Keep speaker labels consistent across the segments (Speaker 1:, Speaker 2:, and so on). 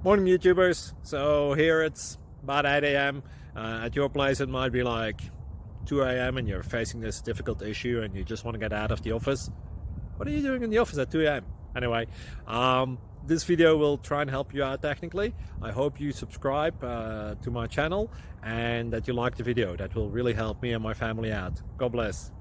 Speaker 1: Morning, YouTubers. So here it's about 8 a.m. At your place, it might be like 2 a.m. and you're facing this difficult issue and you just want to get out of the office. What are you doing in the office at 2 a.m.? Anyway, this video will try and help you out technically. I hope you subscribe to my channel and that you like the video. That will really help me and my family out. God bless.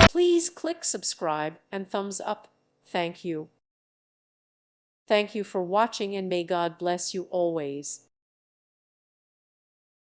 Speaker 2: Please click subscribe and thumbs up. Thank you. Thank you for watching and may God bless you always.